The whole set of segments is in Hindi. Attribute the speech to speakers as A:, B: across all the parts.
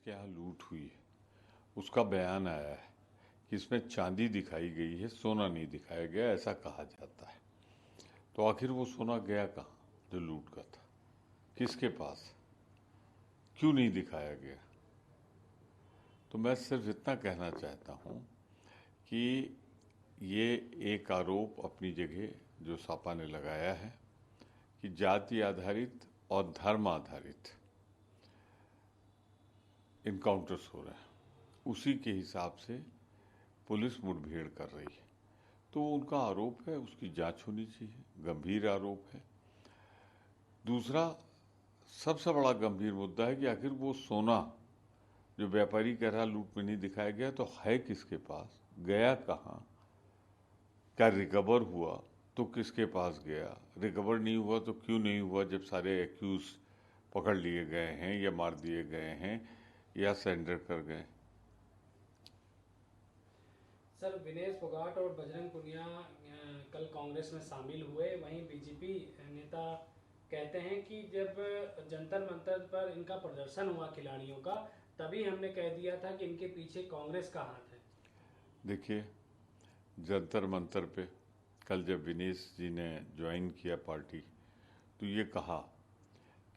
A: जिसके यहाँ लूट हुई है उसका बयान आया है कि इसमें चांदी दिखाई गई है, सोना नहीं दिखाया गया, ऐसा कहा जाता है। तो आखिर वो सोना गया कहाँ जो लूट का था, किसके पास, क्यों नहीं दिखाया गया? तो मैं सिर्फ इतना कहना चाहता हूँ कि ये एक आरोप अपनी जगह जो सापा ने लगाया है कि जाति आधारित और धर्म आधारित इनकाउंटर्स हो रहे हैं, उसी के हिसाब से पुलिस मुठभेड़ कर रही है। तो उनका आरोप है, उसकी जांच होनी चाहिए, गंभीर आरोप है। दूसरा सबसे बड़ा गंभीर मुद्दा है कि आखिर वो सोना जो व्यापारी कह रहा लूट में नहीं दिखाया गया, तो है किसके पास, गया कहाँ, क्या रिकवर हुआ तो किसके पास गया, रिकवर नहीं हुआ तो क्यों नहीं हुआ जब सारे एक्यूज पकड़ लिए गए हैं या मार दिए गए हैं या सरेंडर कर गए।
B: सर, विनेश फोगाट और बजरंग पुनिया कल कांग्रेस में शामिल हुए। वहीं बीजेपी नेता कहते हैं कि जब जंतर मंतर पर इनका प्रदर्शन हुआ खिलाड़ियों का, तभी हमने कह दिया था कि इनके पीछे कांग्रेस का हाथ है।
A: देखिए, जंतर मंतर पे कल जब विनेश जी ने ज्वाइन किया पार्टी, तो ये कहा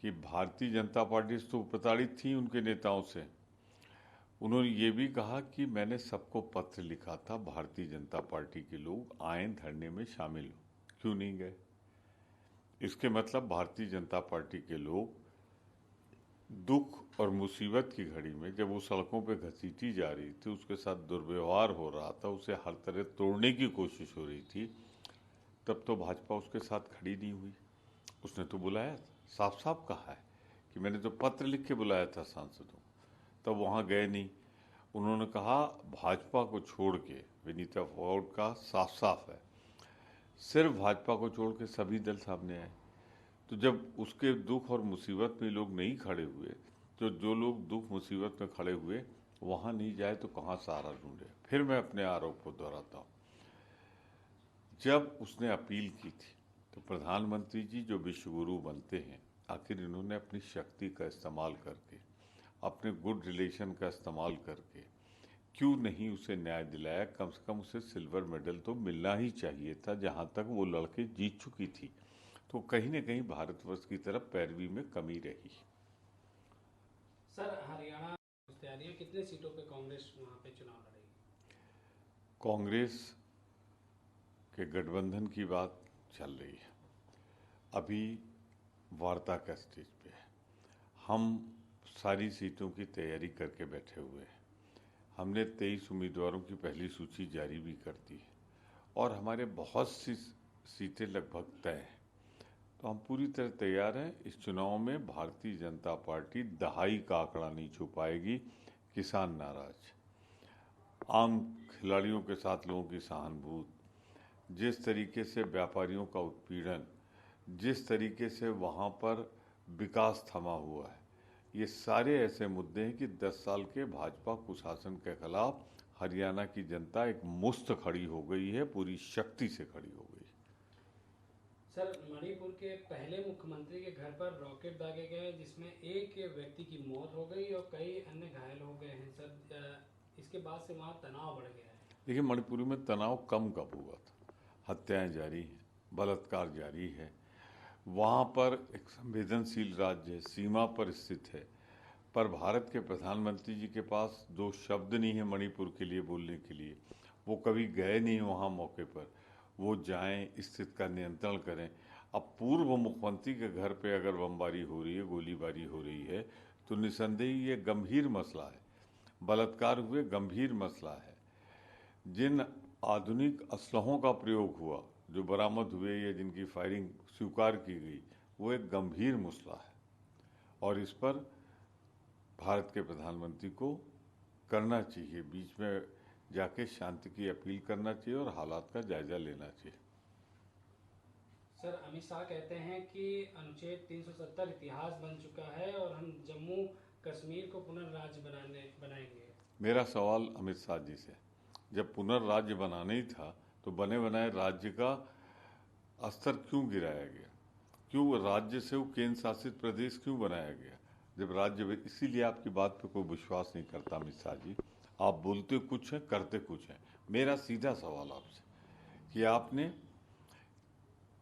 A: कि भारतीय जनता पार्टी तो प्रताड़ित थी उनके नेताओं से। उन्होंने ये भी कहा कि मैंने सबको पत्र लिखा था, भारतीय जनता पार्टी के लोग आए धरने में शामिल हो, क्यों नहीं गए? इसके मतलब भारतीय जनता पार्टी के लोग दुख और मुसीबत की घड़ी में जब वो सड़कों पे घसीटी जा रही थी, उसके साथ दुर्व्यवहार हो रहा था, उसे हर तरह तोड़ने की कोशिश हो रही थी, तब तो भाजपा उसके साथ खड़ी नहीं हुई। उसने तो बुलाया था, साफ साफ कहा है कि मैंने तो पत्र लिख के बुलाया था सांसदों, तब वहाँ गए नहीं। उन्होंने कहा भाजपा को छोड़ के, विनीता फोगाट का साफ साफ है, सिर्फ भाजपा को छोड़ के सभी दल सामने आए। तो जब उसके दुख और मुसीबत में लोग नहीं खड़े हुए, तो जो लोग दुख मुसीबत में खड़े हुए वहाँ नहीं जाए तो कहाँ सहारा ढूंढे? फिर मैं अपने आरोप को दोहराता हूँ, जब उसने अपील की थी तो प्रधानमंत्री जी जो विश्वगुरु बनते हैं, आखिर इन्होंने अपनी शक्ति का इस्तेमाल करके, अपने गुड रिलेशन का इस्तेमाल करके क्यों नहीं उसे न्याय दिलाया? कम से कम उसे सिल्वर मेडल तो मिलना ही चाहिए था, जहाँ तक वो लड़के जीत चुकी थी। तो कहीं न कहीं भारतवर्ष की तरफ पैरवी में कमी रही।
B: सर, हरियाणा तैयारियां, कितने सीटों पे कांग्रेस वहाँ पे चुनाव लड़ेगी?
A: कांग्रेस के गठबंधन की बात चल रही है, अभी वार्ता का स्टेज पे है। हम सारी सीटों की तैयारी करके बैठे हुए हैं। हमने 23 उम्मीदवारों की पहली सूची जारी भी कर दी है और हमारे बहुत सी सीटें लगभग तय हैं। तो हम पूरी तरह तैयार हैं। इस चुनाव में भारतीय जनता पार्टी दहाई का आंकड़ा नहीं छू पाएगी। किसान नाराज, आम खिलाड़ियों के साथ लोगों की सहानुभूति, जिस तरीके से व्यापारियों का उत्पीड़न, जिस तरीके से वहाँ पर विकास थमा हुआ है, ये सारे ऐसे मुद्दे हैं कि 10 साल के भाजपा कुशासन के खिलाफ हरियाणा की जनता एक मुस्त खड़ी हो गई है, पूरी शक्ति से खड़ी हो गई।
B: सर, मणिपुर के पहले मुख्यमंत्री के घर पर रॉकेट दागे गए, जिसमें एक व्यक्ति की मौत हो गई और कई अन्य घायल हो गए हैं। सर, इसके बाद से वहाँ तनाव बढ़ गया है।
A: देखिए, मणिपुर में तनाव कम कब हुआ था? हत्याएं जारी हैं, बलात्कार जारी है, वहाँ पर एक संवेदनशील राज्य है, सीमा पर स्थित है, पर भारत के प्रधानमंत्री जी के पास दो शब्द नहीं है मणिपुर के लिए बोलने के लिए। वो कभी गए नहीं वहाँ मौके पर, वो जाएं, स्थिति का नियंत्रण करें। अब पूर्व मुख्यमंत्री के घर पे अगर बमबारी हो रही है, गोलीबारी हो रही है, तो निसंदेह ये गंभीर मसला है। बलात्कार हुए, गंभीर मसला है। जिन आधुनिक असलहों का प्रयोग हुआ, जो बरामद हुए या जिनकी फायरिंग स्वीकार की गई, वो एक गंभीर मसला है और इस पर भारत के प्रधानमंत्री को करना चाहिए, बीच में जाके शांति की अपील करना चाहिए और हालात का जायजा लेना चाहिए।
B: सर, अमित शाह कहते हैं कि अनुच्छेद 370 इतिहास बन चुका है और हम जम्मू कश्मीर को पुनर्राज्य बनाएंगे।
A: मेरा सवाल अमित शाह जी से, जब पुनर्राज्य बनाना ही था तो बने बनाए राज्य का स्तर क्यों गिराया गया? क्यों राज्य से वो केंद्र शासित प्रदेश क्यों बनाया गया? जब राज्य में, इसीलिए आपकी बात पे कोई विश्वास नहीं करता अमित शाह जी। आप बोलते कुछ हैं, करते कुछ हैं। मेरा सीधा सवाल आपसे कि आपने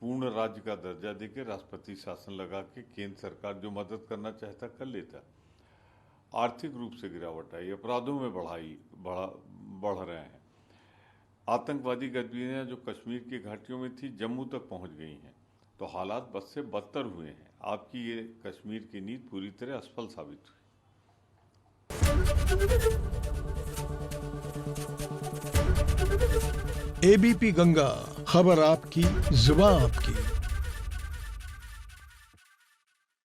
A: पूर्ण राज्य का दर्जा देकर राष्ट्रपति शासन लगा के केंद्र सरकार जो मदद करना चाहता कर लेता। आर्थिक रूप से गिरावट आई, अपराधों में बढ़ रहे हैं, आतंकवादी गतिविधियां जो कश्मीर की घाटियों में थी जम्मू तक पहुंच गई हैं, तो हालात बद से बदतर हुए हैं। आपकी ये कश्मीर की नीति पूरी तरह असफल साबित हुई।
C: एबीपी गंगा, खबर आपकी, जुबान आपकी।